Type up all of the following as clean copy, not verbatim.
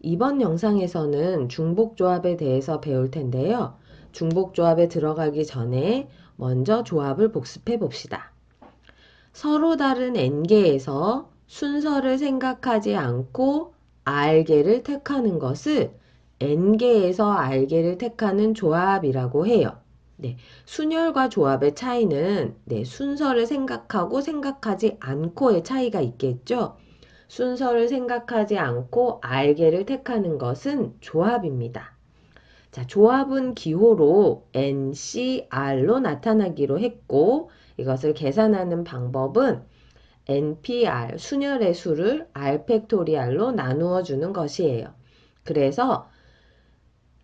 이번 영상에서는 중복조합에 대해서 배울 텐데요. 중복조합에 들어가기 전에 먼저 조합을 복습해 봅시다. 서로 다른 n개에서 순서를 생각하지 않고 r개를 택하는 것을 n개에서 r개를 택하는 조합이라고 해요. 네, 순열과 조합의 차이는 순서를 생각하고 생각하지 않고의 차이가 있겠죠. 순서를 생각하지 않고 r개를 택하는 것은 조합입니다. 자, 조합은 기호로 NCR로 나타나기로 했고 이것을 계산하는 방법은 NPR, 순열의 수를 R 팩토리알로 나누어 주는 것이에요. 그래서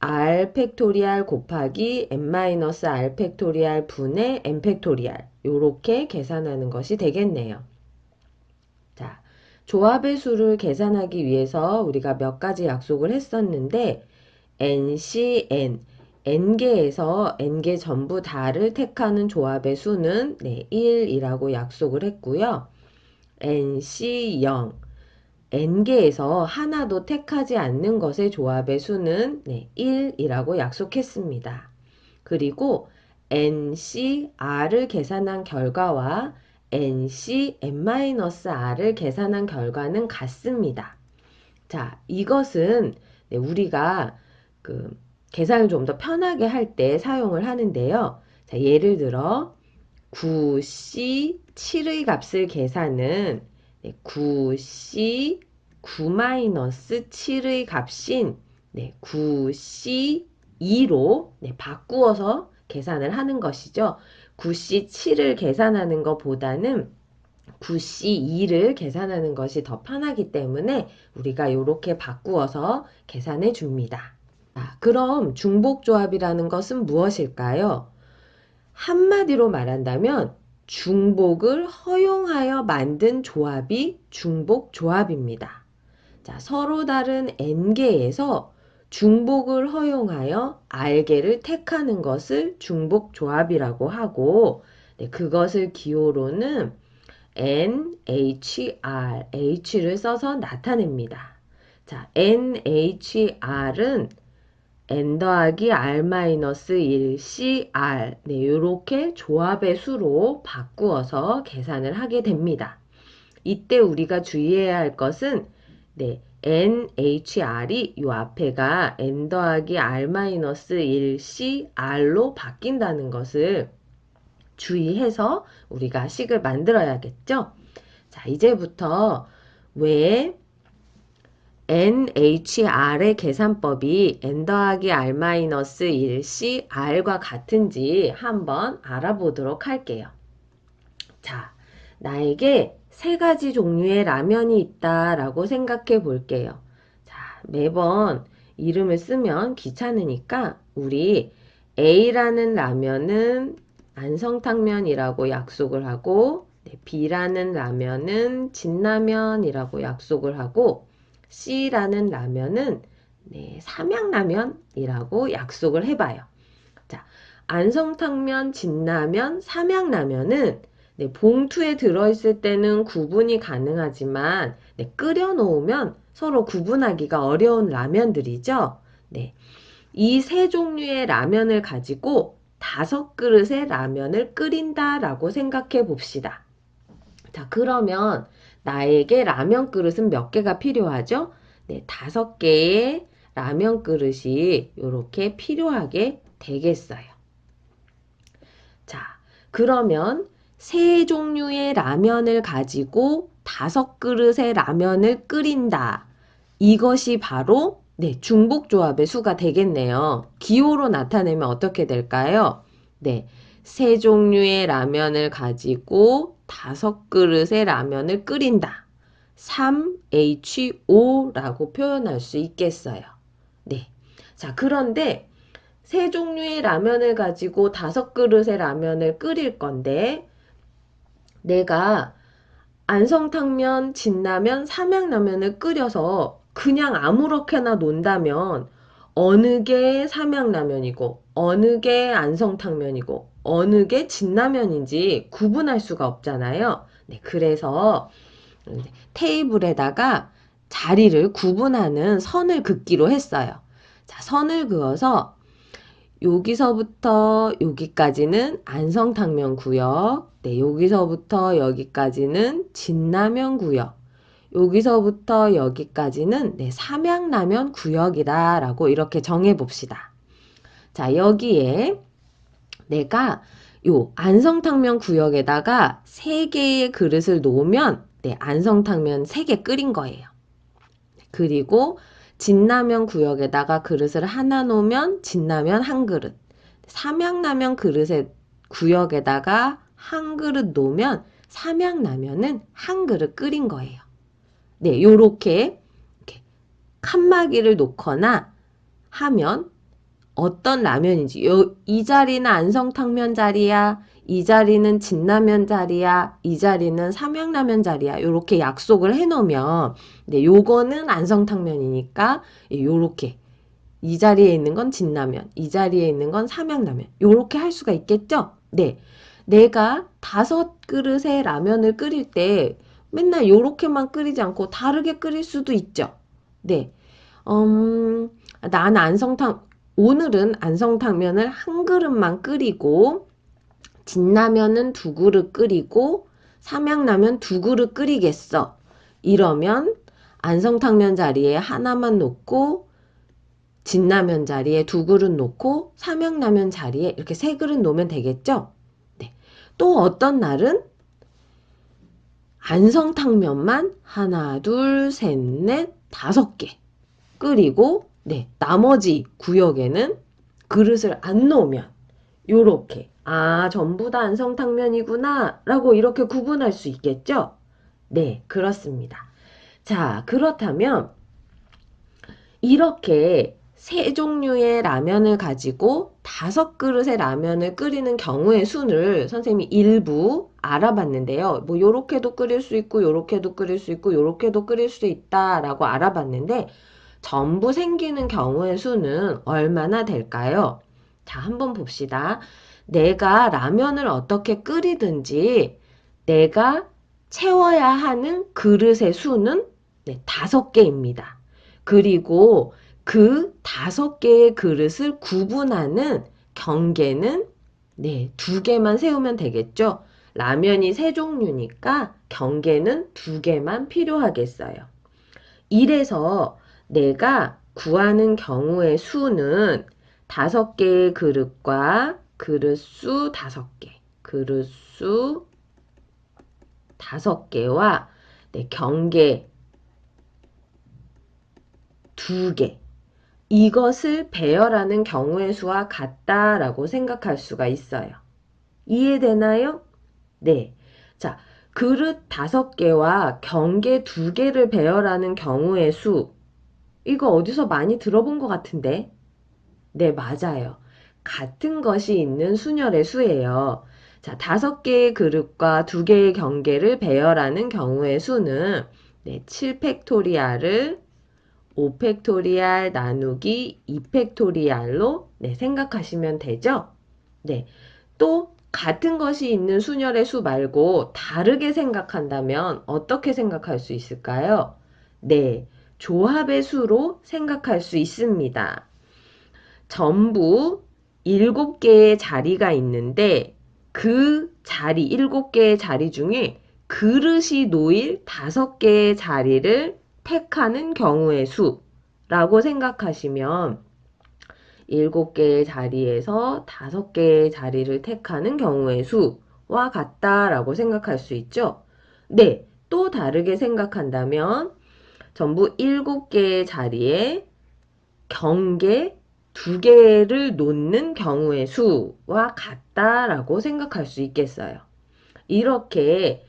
R 팩토리알 곱하기 n-R 팩토리알 분의 n 팩토리알 이렇게 계산하는 것이 되겠네요. 자, 조합의 수를 계산하기 위해서 우리가 몇 가지 약속을 했었는데 NCN, n개에서 n개 전부 다를 택하는 조합의 수는 1이라고 약속을 했고요. NC0, n개에서 하나도 택하지 않는 것의 조합의 수는 1이라고 약속했습니다. 그리고 NCR을 계산한 결과와 NCn-R을 계산한 결과는 같습니다. 자, 이것은 우리가 계산을 좀 더 편하게 할 때 사용을 하는데요. 자, 예를 들어 9C7의 값을 계산은 9C 9-7의 값인 9C2로 바꾸어서 계산을 하는 것이죠. 9C7을 계산하는 것보다는 9C2를 계산하는 것이 더 편하기 때문에 우리가 이렇게 바꾸어서 계산해 줍니다. 그럼 중복조합이라는 것은 무엇일까요? 한마디로 말한다면 중복을 허용하여 만든 조합이 중복조합입니다. 자, 서로 다른 n개에서 중복을 허용하여 r개를 택하는 것을 중복조합이라고 하고 그것을 기호로는 NHR, H를 써서 나타냅니다. 자, NHR은 n 더하기 r-1 CR 이렇게 조합의 수로 바꾸어서 계산을 하게 됩니다. 이때 우리가 주의해야 할 것은 NHR이 이 앞에가 n 더하기 r-1 CR로 바뀐다는 것을 주의해서 우리가 식을 만들어야겠죠? 자, 이제부터 왜 NHR의 계산법이 n 더하기 r-1 CR과 같은지 한번 알아보도록 할게요. 자, 나에게 세 가지 종류의 라면이 있다라고 생각해 볼게요. 자, 매번 이름을 쓰면 귀찮으니까 우리 A라는 라면은 안성탕면이라고 약속을 하고 B라는 라면은 진라면이라고 약속을 하고 C라는 라면은 삼양라면이라고 약속을 해봐요. 자, 안성탕면, 진라면, 삼양라면은 봉투에 들어있을 때는 구분이 가능하지만 끓여 놓으면 서로 구분하기가 어려운 라면들이죠. 이 세 종류의 라면을 가지고 5그릇의 라면을 끓인다라고 생각해 봅시다. 자, 그러면 나에게 라면 그릇은 몇 개가 필요하죠? 5개의 라면 그릇이 이렇게 필요하게 되겠어요. 자, 그러면 세 종류의 라면을 가지고 5그릇의 라면을 끓인다. 이것이 바로 중복조합의 수가 되겠네요. 기호로 나타내면 어떻게 될까요? 세 종류의 라면을 가지고 5그릇의 라면을 끓인다. 3HO라고 표현할 수 있겠어요. 자, 그런데 세 종류의 라면을 가지고 5그릇의 라면을 끓일 건데 내가 안성탕면, 진라면, 삼양라면을 끓여서 그냥 아무렇게나 논다면 어느 게 삼양라면이고 어느 게 안성탕면이고 어느 게 진라면인지 구분할 수가 없잖아요. 그래서 테이블에다가 자리를 구분하는 선을 긋기로 했어요. 자, 선을 그어서 여기서부터 여기까지는 안성탕면 구역, 네, 여기서부터 여기까지는 진라면 구역, 여기서부터 여기까지는 네, 삼양라면 구역이다라고 이렇게 정해봅시다. 자, 여기에 내가 요 안성탕면 구역에다가 3개의 그릇을 놓으면 네, 안성탕면 3개 끓인 거예요. 그리고 진라면 구역에다가 그릇을 하나 놓으면 진라면 한 그릇, 삼양라면 그릇에 구역에다가 한 그릇 놓으면 삼양라면은 한 그릇 끓인 거예요. 네, 요렇게 이렇게 칸막이를 놓거나 하면 어떤 라면인지 이 자리는 안성탕면 자리야, 이 자리는 진라면 자리야, 이 자리는 삼양라면 자리야, 요렇게 약속을 해놓으면 네, 요거는 안성탕면이니까 요렇게 이 자리에 있는 건 진라면, 이 자리에 있는 건 삼양라면 요렇게 할 수가 있겠죠? 네, 내가 5그릇의 라면을 끓일 때 맨날 요렇게만 끓이지 않고 다르게 끓일 수도 있죠. 네, 난 오늘은 안성탕면을 한 그릇만 끓이고, 진라면은 2그릇 끓이고, 삼양라면 2그릇 끓이겠어. 이러면 안성탕면 자리에 하나만 놓고, 진라면 자리에 2그릇 놓고, 삼양라면 자리에 이렇게 3그릇 놓으면 되겠죠? 네. 또 어떤 날은 안성탕면만 하나, 둘, 셋, 넷, 5개 끓이고 네, 나머지 구역에는 그릇을 안 놓으면 요렇게 전부 다 안성탕면이구나 라고 이렇게 구분할 수 있겠죠? 네, 그렇습니다. 자, 그렇다면 이렇게 3종류의 라면을 가지고 5그릇의 라면을 끓이는 경우의 수를 선생님이 일부 알아봤는데요. 뭐 요렇게도 끓일 수 있고 요렇게도 끓일 수 있고 요렇게도 끓일 수 있다라고 알아봤는데 전부 생기는 경우의 수는 얼마나 될까요? 자, 한번 봅시다. 내가 라면을 어떻게 끓이든지 내가 채워야 하는 그릇의 수는 5개입니다. 그리고 그 5개의 그릇을 구분하는 경계는 2개만 세우면 되겠죠? 라면이 3종류니까 경계는 2개만 필요하겠어요. 이래서 내가 구하는 경우의 수는 5개의 그릇과 그릇수 5개, 그릇수 5개와 경계 2개. 이것을 배열하는 경우의 수와 같다라고 생각할 수가 있어요. 이해되나요? 네. 자, 그릇 5개와 경계 2개를 배열하는 경우의 수. 이거 어디서 많이 들어본 것 같은데? 네, 맞아요. 같은 것이 있는 순열의 수예요. 자, 5개의 그릇과 2개의 경계를 배열하는 경우의 수는 7팩토리알을 5팩토리알 나누기 2팩토리알로 생각하시면 되죠? 네. 또 같은 것이 있는 순열의 수 말고 다르게 생각한다면 어떻게 생각할 수 있을까요? 네. 조합의 수로 생각할 수 있습니다. 전부 7개의 자리가 있는데 그 자리, 7개의 자리 중에 그릇이 놓일 5개의 자리를 택하는 경우의 수라고 생각하시면 7개의 자리에서 5개의 자리를 택하는 경우의 수와 같다라고 생각할 수 있죠. 네, 또 다르게 생각한다면 전부 7개의 자리에 경계 2개를 놓는 경우의 수와 같다라고 생각할 수 있겠어요. 이렇게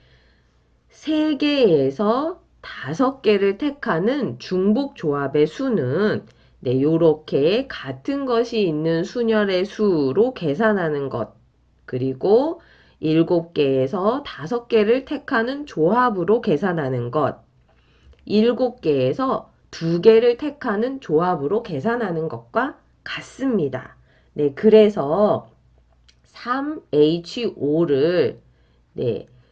3개에서 5개를 택하는 중복 조합의 수는 요렇게 같은 것이 있는 순열의 수로 계산하는 것, 그리고 7개에서 5개를 택하는 조합으로 계산하는 것, 7개에서 2개를 택하는 조합으로 계산하는 것과 같습니다. 네, 그래서 3H5를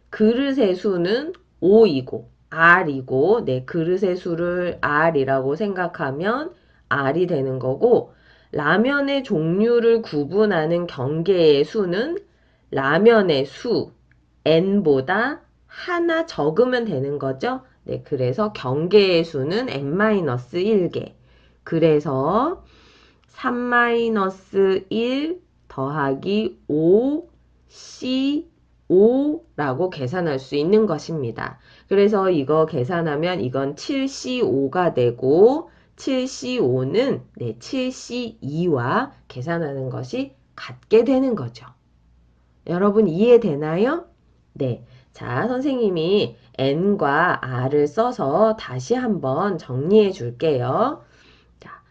그릇의 수는 5이고 R이고, 네, 그릇의 수를 R이라고 생각하면 R이 되는 거고, 라면의 종류를 구분하는 경계의 수는 라면의 수, n보다 하나 적으면 되는 거죠. 네, 그래서 경계의 수는 n-1개. 그래서 3-1 더하기 5C5라고 계산할 수 있는 것입니다. 그래서 이거 계산하면 이건 7C5가 되고 7C5는 네, 7C2와 계산하는 것이 같게 되는 거죠. 여러분 이해되나요? 네. 자, 선생님이 n과 r을 써서 다시 한번 정리해 줄게요. 자,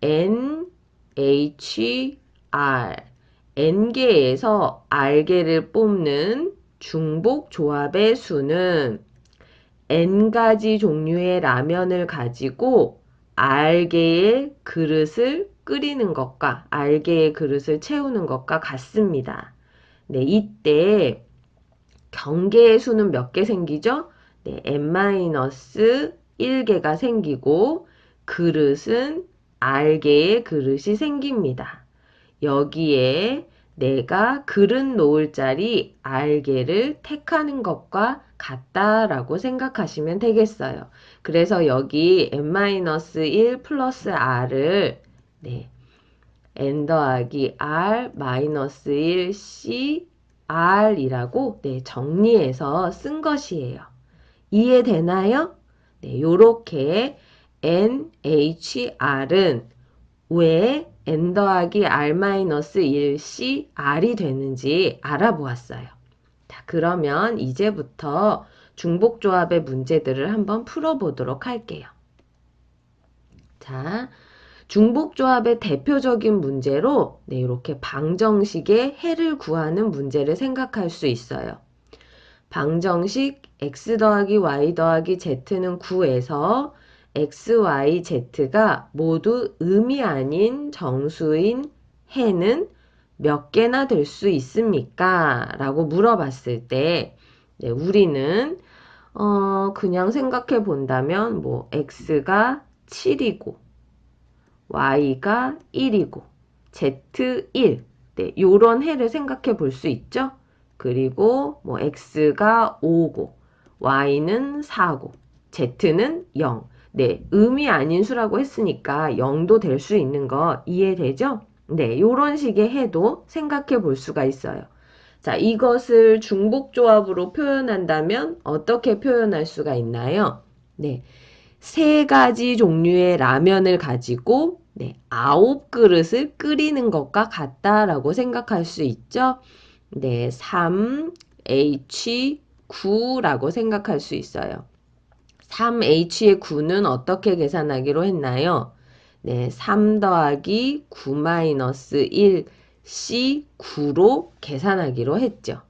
n, h, r. n개에서 r개를 뽑는 중복 조합의 수는 n가지 종류의 라면을 가지고 r개의 그릇을 끓이는 것과 r개의 그릇을 채우는 것과 같습니다. 네, 이때 경계의 수는 몇 개 생기죠? 네, n-1개가 생기고 그릇은 r개의 그릇이 생깁니다. 여기에 내가 그릇 놓을 자리 r개를 택하는 것과 같다라고 생각하시면 되겠어요. 그래서 여기 n-1 플러스 r을 네, n 더하기 r 마이너스 1 c r이라고 네, 정리해서 쓴 것이에요. 이해되나요? 네, 요렇게 n, h, r은 왜 n 더하기 r 마이너스 1c r이 되는지 알아보았어요. 자, 그러면 이제부터 중복조합의 문제들을 한번 풀어보도록 할게요. 자, 중복조합의 대표적인 문제로 네, 이렇게 방정식의 해를 구하는 문제를 생각할 수 있어요. 방정식 x 더하기 y 더하기 z는 9에서 x, y, z가 모두 음이 아닌 정수인 해는 몇 개나 될 수 있습니까? 라고 물어봤을 때 네, 우리는 그냥 생각해 본다면 뭐 x가 7이고 y가 1이고 z 1. 네, 요런 해를 생각해 볼 수 있죠? 그리고 뭐 x가 5고 y는 4고 z는 0. 네, 음이 아닌 수라고 했으니까 0도 될 수 있는 거 이해되죠? 네, 요런 식의 해도 생각해 볼 수가 있어요. 자, 이것을 중복조합으로 표현한다면 어떻게 표현할 수가 있나요? 네, 세 가지 종류의 라면을 가지고 네, 9그릇을 끓이는 것과 같다라고 생각할 수 있죠. 네, 3H9라고 생각할 수 있어요. 3H의 9는 어떻게 계산하기로 했나요? 네, 3 더하기 9 마이너스 1 C9로 계산하기로 했죠.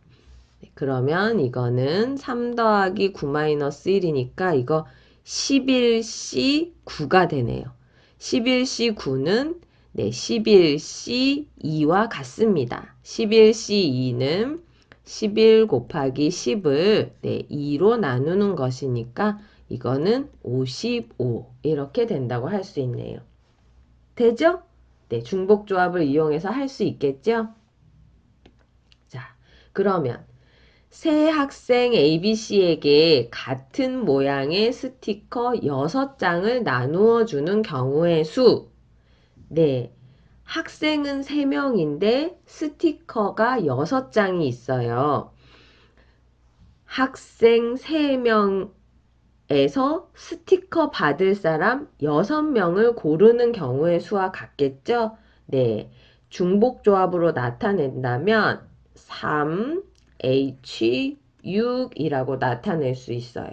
네, 그러면 이거는 3 더하기 9 마이너스 1이니까 이거 11C9가 되네요. 11C9는 네, 11C2와 같습니다. 11C2는 11 곱하기 10을 네, 2로 나누는 것이니까 이거는 55 이렇게 된다고 할 수 있네요. 되죠? 네, 중복조합을 이용해서 할 수 있겠죠? 자, 그러면 새 학생 ABC에게 같은 모양의 스티커 6장을 나누어 주는 경우의 수. 네. 학생은 3명인데 스티커가 6장이 있어요. 학생 3명에서 스티커 받을 사람 6명을 고르는 경우의 수와 같겠죠? 네. 중복조합으로 나타낸다면 3, H6이라고 나타낼 수 있어요.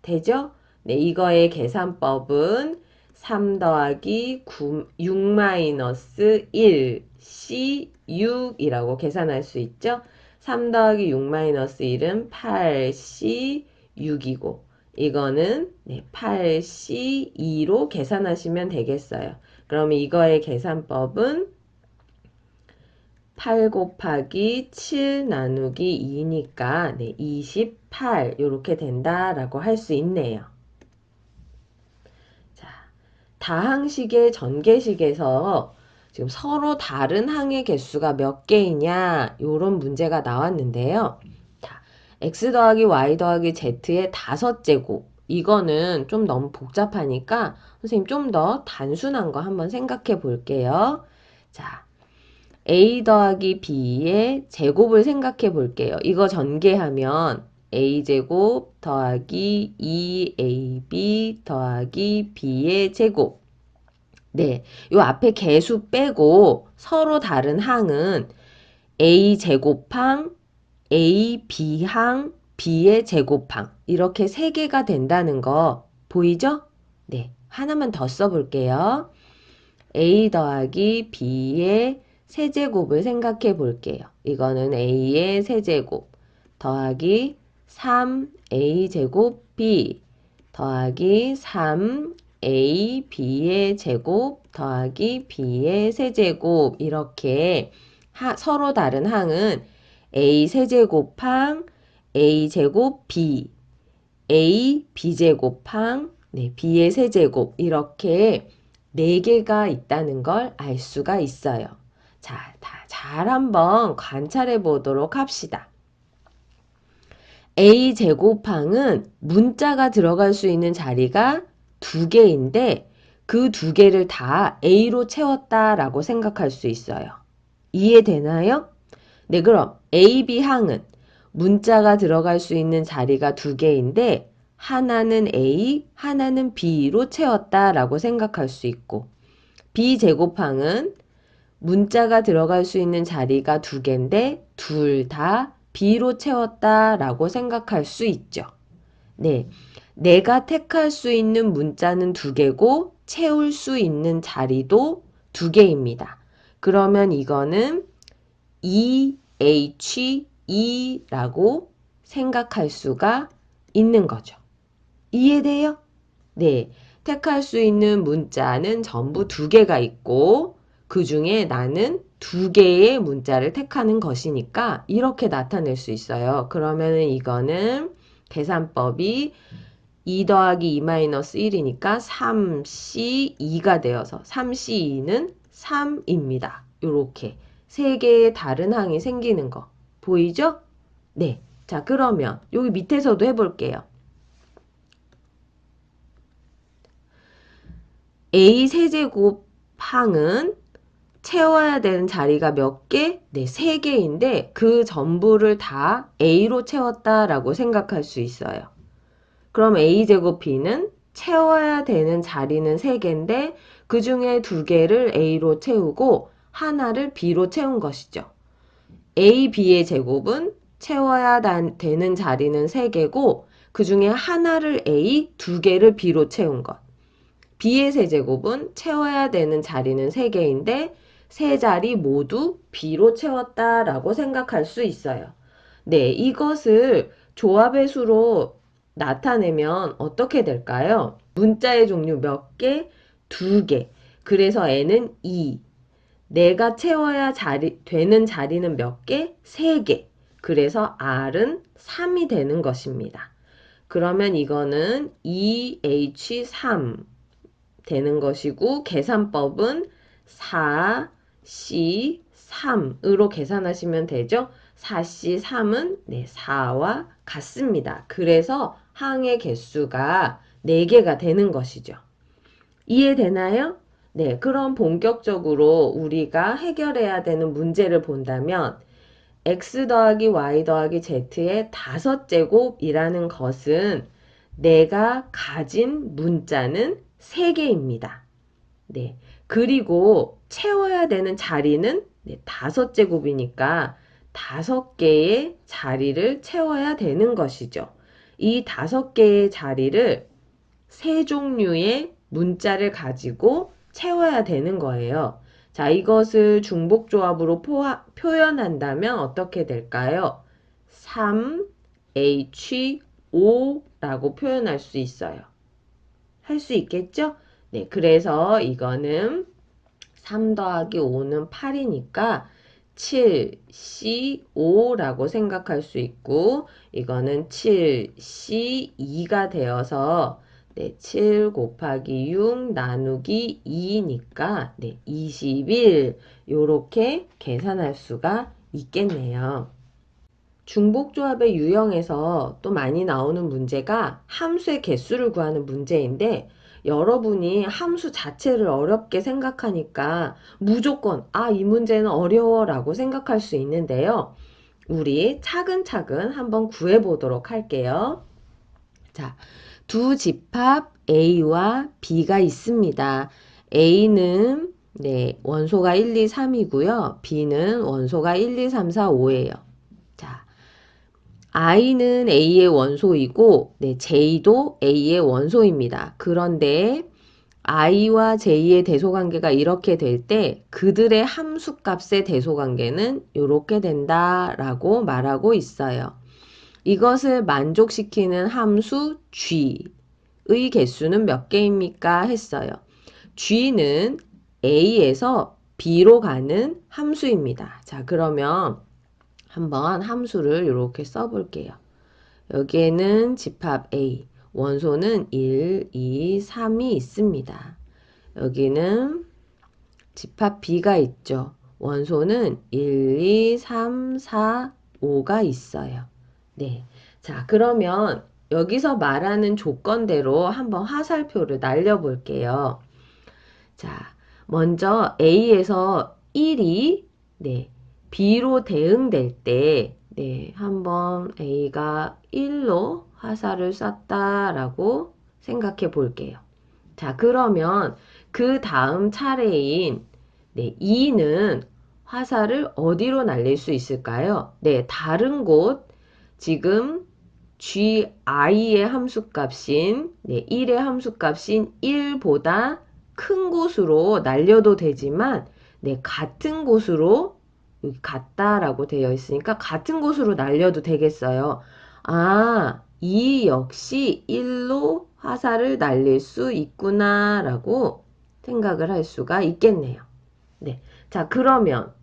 되죠? 네, 이거의 계산법은 3 더하기 6 마이너스 1 C6이라고 계산할 수 있죠? 3 더하기 6 마이너스 1은 8C6이고 이거는 네, 8C2로 계산하시면 되겠어요. 그럼 이거의 계산법은 8 곱하기 7 나누기 2니까 네, 28 8 이렇게 된다라고 할 수 있네요. 자, 다항식의 전개식에서 지금 서로 다른 항의 개수가 몇 개이냐 이런 문제가 나왔는데요. 자, x 더하기 y 더하기 z의 5제곱 이거는 좀 너무 복잡하니까 선생님 좀 더 단순한 거 한번 생각해 볼게요. 자, a 더하기 b의 제곱을 생각해 볼게요. 이거 전개하면 a제곱 더하기 2ab 더하기 b의 제곱. 네, 요 앞에 개수 빼고 서로 다른 항은 a제곱항, ab항, b의 제곱항 이렇게 세 개가 된다는 거 보이죠? 네, 하나만 더 써볼게요. a 더하기 b의 세제곱을 생각해 볼게요. 이거는 a의 세제곱 더하기 3a제곱 b 더하기 3ab의 제곱 더하기 b의 세제곱 이렇게 서로 다른 항은 a 세제곱항 a제곱 b a b제곱항 네, b의 세제곱 이렇게 4개가 있다는 걸 알 수가 있어요. 자, 잘 한번 관찰해 보도록 합시다. a제곱항은 문자가 들어갈 수 있는 자리가 2개인데 그 2개를 다 a로 채웠다라고 생각할 수 있어요. 이해되나요? 네, 그럼 ab항은 문자가 들어갈 수 있는 자리가 2개인데 하나는 a, 하나는 b로 채웠다라고 생각할 수 있고 b제곱항은 문자가 들어갈 수 있는 자리가 2개인데 둘 다 b로 채웠다라고 생각할 수 있죠. 네, 내가 택할 수 있는 문자는 2개고 채울 수 있는 자리도 2개입니다. 그러면 이거는 EH2라고 생각할 수가 있는 거죠. 이해돼요? 네, 택할 수 있는 문자는 전부 2개가 있고 그 중에 나는 2개의 문자를 택하는 것이니까 이렇게 나타낼 수 있어요. 그러면은 이거는 계산법이 2 더하기 2 마이너스 1이니까 3C2가 되어서 3C2는 3입니다. 이렇게 3개의 다른 항이 생기는 거 보이죠? 네. 자, 그러면 여기 밑에서도 해볼게요. a 세제곱 항은 채워야 되는 자리가 몇 개? 네, 3개인데 그 전부를 다 a로 채웠다라고 생각할 수 있어요. 그럼 a제곱 b는 채워야 되는 자리는 3개인데 그 중에 2개를 a로 채우고 하나를 b로 채운 것이죠. a, b의 제곱은 채워야 되는 자리는 3개고 그 중에 하나를 a, 2개를 b로 채운 것. b의 세제곱은 채워야 되는 자리는 3개인데 세 자리 모두 b로 채웠다라고 생각할 수 있어요. 네, 이것을 조합의 수로 나타내면 어떻게 될까요? 문자의 종류 몇 개? 2개. 그래서 n은 2. 내가 채워야 되는 자리는 몇 개? 3개. 그래서 r은 3이 되는 것입니다. 그러면 이거는 2h3 되는 것이고 계산법은 4C3으로 계산하시면 되죠. 4C3은 네, 4와 같습니다. 그래서 항의 개수가 4개가 되는 것이죠. 이해되나요? 네, 그럼 본격적으로 우리가 해결해야 되는 문제를 본다면 x 더하기 y 더하기 z의 5제곱이라는 것은 내가 가진 문자는 3개입니다. 네. 그리고 채워야 되는 자리는 5제곱이니까 5개의 자리를 채워야 되는 것이죠. 이 5개의 자리를 3종류의 문자를 가지고 채워야 되는 거예요. 자, 이것을 중복조합으로 표현한다면 어떻게 될까요? 3H5라고 표현할 수 있어요. 할 수 있겠죠? 네, 그래서 이거는 3 더하기 5는 8이니까 7C5라고 생각할 수 있고 이거는 7C2가 되어서 7 곱하기 6 나누기 2니까 21 요렇게 계산할 수가 있겠네요. 중복조합의 유형에서 또 많이 나오는 문제가 함수의 개수를 구하는 문제인데 여러분이 함수 자체를 어렵게 생각하니까 무조건 이 문제는 어려워 라고 생각할 수 있는데요. 우리 차근차근 한번 구해보도록 할게요. 자, 두 집합 A와 B가 있습니다. A는 원소가 1, 2, 3이고요. B는 원소가 1, 2, 3, 4, 5예요. 자, I는 A의 원소이고 J도 A의 원소입니다. 그런데 I와 J의 대소관계가 이렇게 될 때 그들의 함수값의 대소관계는 이렇게 된다라고 말하고 있어요. 이것을 만족시키는 함수 G의 개수는 몇 개입니까? 했어요. G는 A에서 B로 가는 함수입니다. 자, 그러면 한번 함수를 이렇게 써볼게요. 여기에는 집합 A, 원소는 1, 2, 3이 있습니다. 여기는 집합 B가 있죠. 원소는 1, 2, 3, 4, 5가 있어요. 네. 자, 그러면 여기서 말하는 조건대로 한번 화살표를 날려볼게요. 자, 먼저 A에서 1이 B로 대응될 때 한번 A가 1로 화살을 쐈다라고 생각해 볼게요. 자, 그러면 그 다음 차례인 2는 화살을 어디로 날릴 수 있을까요? 다른 곳 지금 GI의 함수값인 1의 함수값인 1보다 큰 곳으로 날려도 되지만 같은 곳으로 여기 같다라고 되어 있으니까 같은 곳으로 날려도 되겠어요. 이 역시 1로 화살을 날릴 수 있구나 라고 생각을 할 수가 있겠네요. 자, 그러면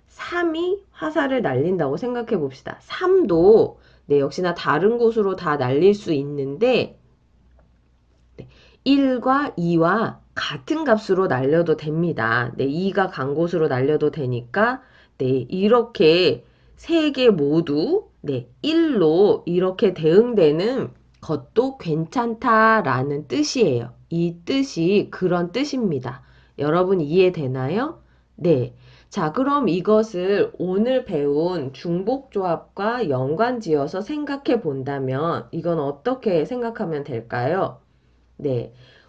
3이 화살을 날린다고 생각해 봅시다. 3도 역시나 다른 곳으로 다 날릴 수 있는데 1과 2와 같은 값으로 날려도 됩니다. 2가 간 곳으로 날려도 되니까 이렇게 세 개 모두 1로 이렇게 대응되는 것도 괜찮다라는 뜻이에요. 이 뜻이 그런 뜻입니다. 여러분 이해되나요? 네. 자, 그럼 이것을 오늘 배운 중복조합과 연관지어서 생각해 본다면 이건 어떻게 생각하면 될까요?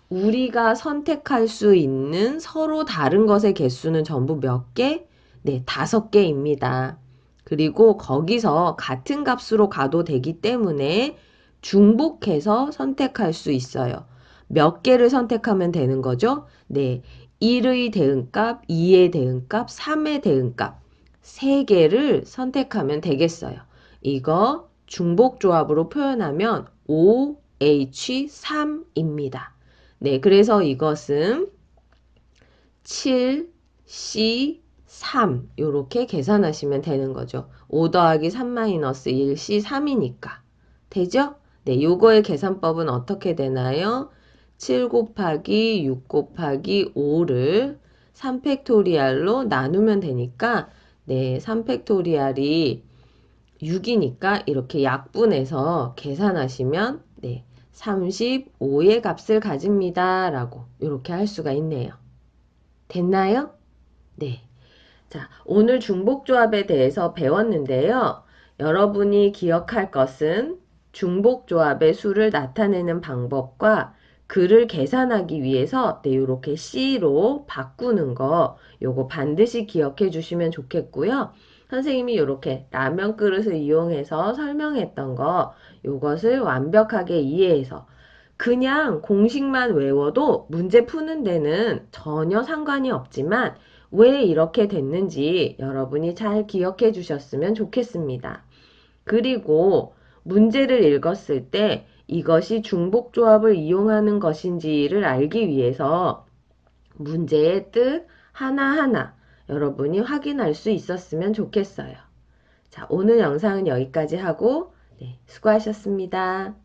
우리가 선택할 수 있는 서로 다른 것의 개수는 전부 몇 개? 5개입니다. 그리고 거기서 같은 값으로 가도 되기 때문에 중복해서 선택할 수 있어요. 몇 개를 선택하면 되는 거죠? 1의 대응값, 2의 대응값, 3의 대응값 3개를 선택하면 되겠어요. 이거 중복조합으로 표현하면 OH3입니다. 그래서 이것은 7C3 이렇게 계산하시면 되는 거죠. 5 더하기 3-1 C3이니까. 되죠? 요거의 계산법은 어떻게 되나요? 7 곱하기 6 곱하기 5를 3팩토리알로 나누면 되니까 3팩토리알이 6이니까 이렇게 약분해서 계산하시면 35의 값을 가집니다. 라고 이렇게 할 수가 있네요. 됐나요? 네. 자, 오늘 중복조합에 대해서 배웠는데요. 여러분이 기억할 것은 중복조합의 수를 나타내는 방법과 그를 계산하기 위해서 이렇게 C로 바꾸는 거 요거 반드시 기억해 주시면 좋겠고요. 선생님이 이렇게 라면 그릇을 이용해서 설명했던 거 요것을 완벽하게 이해해서 그냥 공식만 외워도 문제 푸는 데는 전혀 상관이 없지만 왜 이렇게 됐는지 여러분이 잘 기억해 주셨으면 좋겠습니다. 그리고 문제를 읽었을 때 이것이 중복조합을 이용하는 것인지를 알기 위해서 문제의 뜻 하나하나 여러분이 확인할 수 있었으면 좋겠어요. 자, 오늘 영상은 여기까지 하고, 네, 수고하셨습니다.